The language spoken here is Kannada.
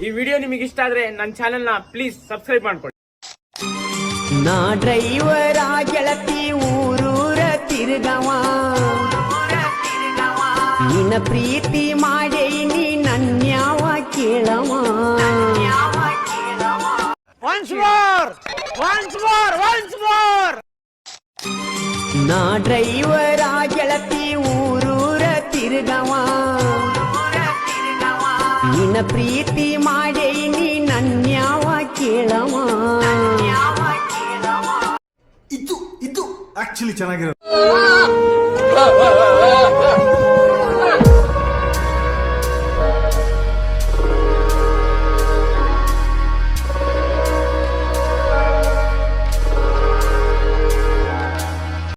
ಈ ವಿಡಿಯೋ ನಿಮಗೆ ಇಷ್ಟ ಆದ್ರೆ ನನ್ನ ಚಾನೆಲ್ ನ ಪ್ಲೀಸ್ ಸಬ್ಸ್ಕ್ರೈಬ್ ಮಾಡ್ಕೊಳ್ಳಿ. ನಾ ಡ್ರೈವರ ಗೆಳತಿ ಊರೂರ ತಿರುಗವ, ನಿನ್ನ ಪ್ರೀತಿ ಮಾಡೇನಿ ನನ್ಯಾವ ಕೇಳವ. ನಾ ಡ್ರೈವರ ಗೆಳತಿ ಊರೂರ ತಿರುಗವ, ನಿನ್ನ ಪ್ರೀತಿ ಮಾಡೇನಿ ನನ್ಯಾವ ಕೇಳವ. ಇದು ಆಕ್ಚುಲಿ ಚೆನ್ನಾಗಿರೋದು.